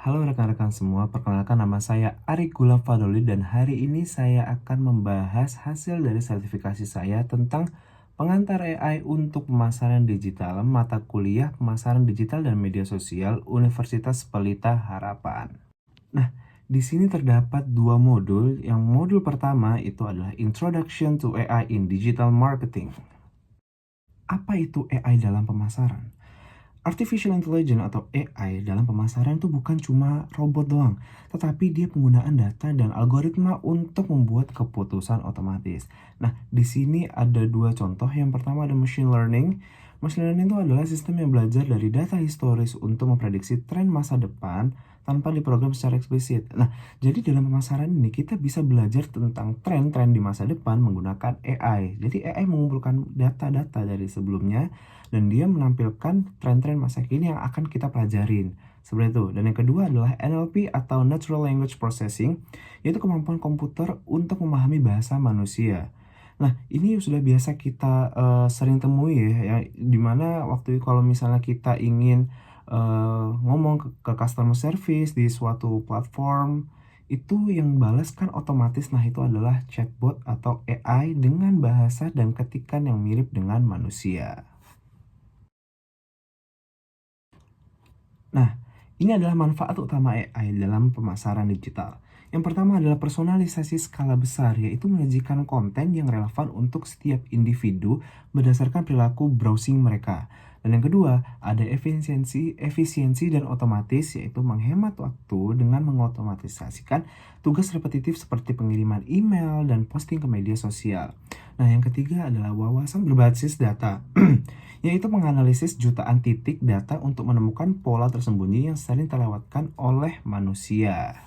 Halo rekan-rekan semua, perkenalkan nama saya Arik Gulam Fadoli dan hari ini saya akan membahas hasil dari sertifikasi saya tentang pengantar AI untuk pemasaran digital, mata kuliah pemasaran digital dan media sosial Universitas Pelita Harapan. Nah, di sini terdapat dua modul. Yang modul pertama itu adalah Introduction to AI in Digital Marketing. Apa itu AI dalam pemasaran? Artificial Intelligence atau AI dalam pemasaran itu bukan cuma robot doang, tetapi dia penggunaan data dan algoritma untuk membuat keputusan otomatis. Nah, di sini ada dua contoh. Yang pertama ada machine learning. Machine learning itu adalah sistem yang belajar dari data historis untuk memprediksi tren masa depan tanpa diprogram secara eksplisit. Nah, jadi dalam pemasaran ini kita bisa belajar tentang tren-tren di masa depan menggunakan AI. Jadi AI mengumpulkan data-data dari sebelumnya dan dia menampilkan tren-tren masa kini yang akan kita pelajarin. Seperti itu. Dan yang kedua adalah NLP atau Natural Language Processing, yaitu kemampuan komputer untuk memahami bahasa manusia. Nah, ini sudah biasa kita sering temui ya, dimana waktu itu kalau misalnya kita ingin ngomong ke customer service di suatu platform, itu yang balas kan otomatis. Nah, itu adalah chatbot atau AI dengan bahasa dan ketikan yang mirip dengan manusia. Nah, ini adalah manfaat utama AI dalam pemasaran digital. Yang pertama adalah personalisasi skala besar, yaitu menyajikan konten yang relevan untuk setiap individu berdasarkan perilaku browsing mereka. Dan yang kedua, ada efisiensi dan otomatis, yaitu menghemat waktu dengan mengotomatisasikan tugas repetitif seperti pengiriman email dan posting ke media sosial. Nah, yang ketiga adalah wawasan berbasis data. Yaitu menganalisis jutaan titik data untuk menemukan pola tersembunyi yang sering terlewatkan oleh manusia.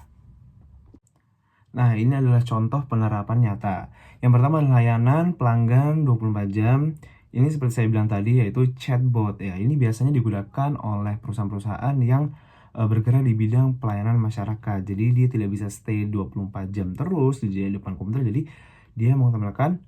Nah, ini adalah contoh penerapan nyata. Yang pertama adalah layanan pelanggan 24 jam. Ini seperti saya bilang tadi, yaitu chatbot ya. Ini biasanya digunakan oleh perusahaan-perusahaan yang bergerak di bidang pelayanan masyarakat. Jadi dia tidak bisa stay 24 jam terus di depan komputer. Jadi dia menggunakan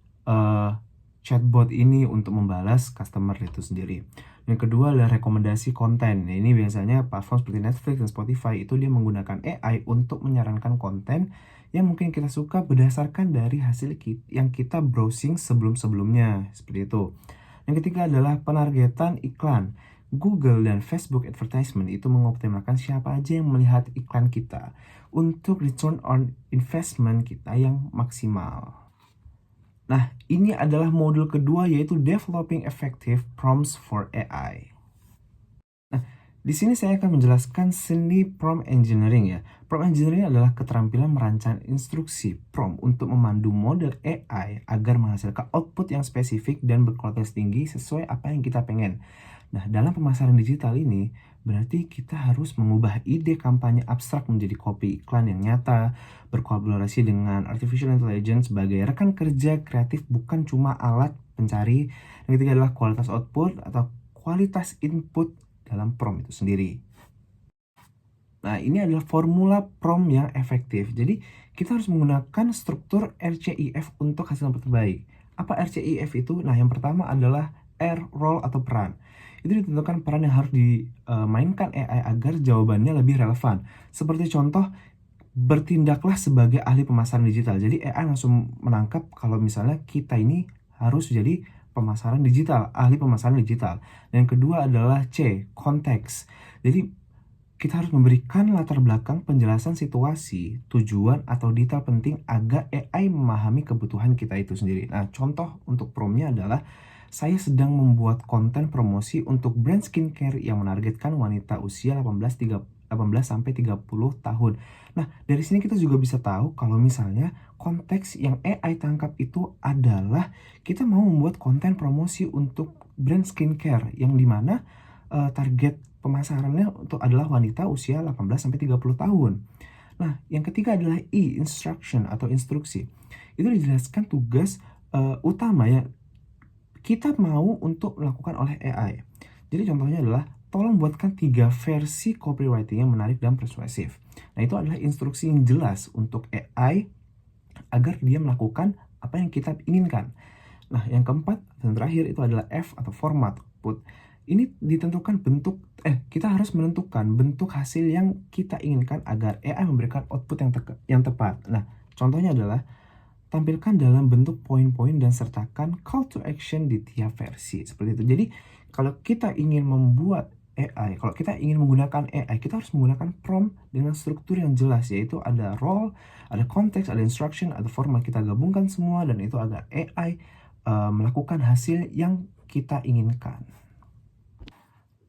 chatbot ini untuk membalas customer itu sendiri. Yang kedua adalah rekomendasi konten. Nah, ini biasanya platform seperti Netflix dan Spotify itu dia menggunakan AI untuk menyarankan konten yang mungkin kita suka berdasarkan dari hasil yang kita browsing sebelum-sebelumnya. Seperti itu. Yang ketiga adalah penargetan iklan. Google dan Facebook advertisement itu mengoptimalkan siapa aja yang melihat iklan kita untuk return on investment kita yang maksimal. Nah, ini adalah modul kedua yaitu Developing Effective Prompts for AI. Nah, di sini saya akan menjelaskan seni prompt engineering ya. Prompt engineering adalah keterampilan merancang instruksi prompt untuk memandu model AI agar menghasilkan output yang spesifik dan berkualitas tinggi sesuai apa yang kita pengen. Nah, dalam pemasaran digital ini, berarti kita harus mengubah ide kampanye abstrak menjadi copy iklan yang nyata, berkolaborasi dengan artificial intelligence sebagai rekan kerja kreatif bukan cuma alat pencari. Yang ketiga adalah kualitas output atau kualitas input dalam prompt itu sendiri. Nah, ini adalah formula prompt yang efektif. Jadi, kita harus menggunakan struktur RCIF untuk hasil yang terbaik. Apa RCIF itu? Nah, yang pertama adalah R, role atau peran. Itu ditentukan peran yang harus dimainkan AI agar jawabannya lebih relevan. Seperti contoh, bertindaklah sebagai ahli pemasaran digital. Jadi, AI langsung menangkap kalau misalnya kita ini harus jadi pemasaran digital, ahli pemasaran digital. Dan yang kedua adalah C, konteks. Jadi, kita harus memberikan latar belakang penjelasan situasi, tujuan, atau detail penting agar AI memahami kebutuhan kita itu sendiri. Nah, contoh untuk promptnya adalah saya sedang membuat konten promosi untuk brand skincare yang menargetkan wanita usia 18 sampai 30 tahun. Nah, dari sini kita juga bisa tahu kalau misalnya konteks yang AI tangkap itu adalah kita mau membuat konten promosi untuk brand skincare yang dimana target pemasarannya untuk adalah wanita usia 18 sampai 30 tahun. Nah, yang ketiga adalah I, instruction atau instruksi. Itu dijelaskan tugas utama yang kita mau untuk melakukan oleh AI. Jadi contohnya adalah tolong buatkan 3 versi copywriting yang menarik dan persuasif. Nah, itu adalah instruksi yang jelas untuk AI agar dia melakukan apa yang kita inginkan. Nah, yang keempat dan terakhir itu adalah F atau format output. Ini ditentukan bentuk kita harus menentukan bentuk hasil yang kita inginkan agar AI memberikan output yang tepat. Nah, contohnya adalah tampilkan dalam bentuk poin-poin dan sertakan call to action di tiap versi, seperti itu. Jadi, kalau kita ingin membuat AI, kalau kita ingin menggunakan AI, kita harus menggunakan prompt dengan struktur yang jelas, yaitu ada role, ada konteks, ada instruction, ada format. Kita gabungkan semua dan itu agar AI melakukan hasil yang kita inginkan.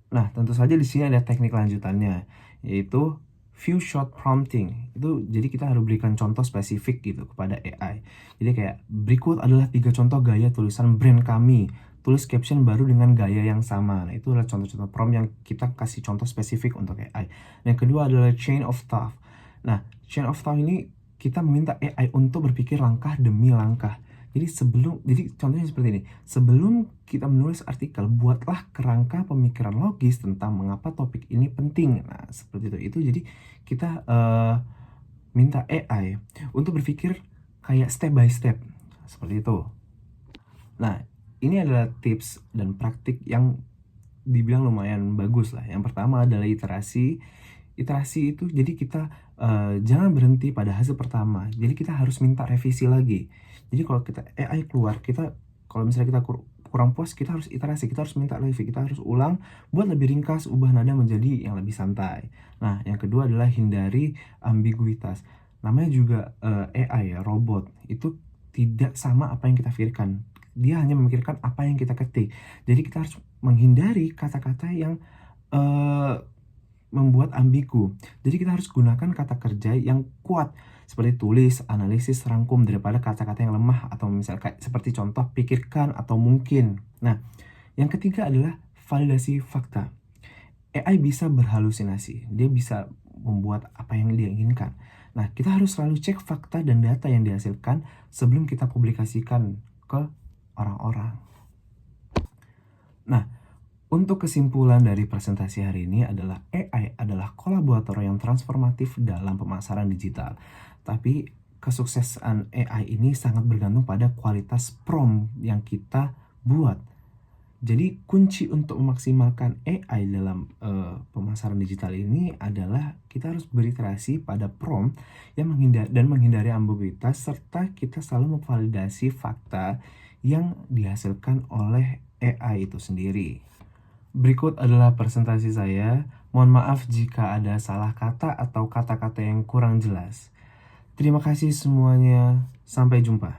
Nah, tentu saja di sini ada teknik lanjutannya, yaitu few shot prompting. Itu jadi kita harus berikan contoh spesifik gitu kepada AI. Jadi kayak berikut adalah 3 contoh gaya tulisan brand kami. Tulis caption baru dengan gaya yang sama. Nah, itu adalah contoh-contoh prompt yang kita kasih contoh spesifik untuk AI. Yang kedua adalah chain of thought. Nah, chain of thought ini kita meminta AI untuk berpikir langkah demi langkah. Jadi contohnya seperti ini. Sebelum kita menulis artikel, buatlah kerangka pemikiran logis tentang mengapa topik ini penting. Nah, seperti itu. Itu jadi kita minta AI untuk berpikir kayak step by step. Seperti itu. Nah, ini adalah tips dan praktik yang dibilang lumayan bagus lah. Yang pertama adalah iterasi. Iterasi itu jadi kita jangan berhenti pada hasil pertama. Jadi kita harus minta revisi lagi. Jadi kalau kita AI keluar, kalau misalnya kita kurang puas, kita harus iterasi, kita harus minta revisi, kita harus ulang buat lebih ringkas, ubah nada menjadi yang lebih santai. Nah, yang kedua adalah hindari ambiguitas. Namanya juga AI ya, robot. Itu tidak sama apa yang kita pikirkan. Dia hanya memikirkan apa yang kita ketik. Jadi kita harus menghindari kata-kata yang membuat ambigu. Jadi kita harus gunakan kata kerja yang kuat seperti tulis, analisis, rangkum daripada kata-kata yang lemah atau misalnya seperti contoh pikirkan atau mungkin. Nah, yang ketiga adalah validasi fakta. AI bisa berhalusinasi. Dia bisa membuat apa yang dia inginkan. Nah, kita harus selalu cek fakta dan data yang dihasilkan sebelum kita publikasikan ke orang-orang. Nah, untuk kesimpulan dari presentasi hari ini adalah AI adalah kolaborator yang transformatif dalam pemasaran digital. Tapi kesuksesan AI ini sangat bergantung pada kualitas prompt yang kita buat. Jadi kunci untuk memaksimalkan AI dalam pemasaran digital ini adalah kita harus beriterasi pada prompt yang menghindari ambiguitas serta kita selalu memvalidasi fakta yang dihasilkan oleh AI itu sendiri. Berikut adalah presentasi saya. Mohon maaf jika ada salah kata atau kata-kata yang kurang jelas. Terima kasih semuanya. Sampai jumpa.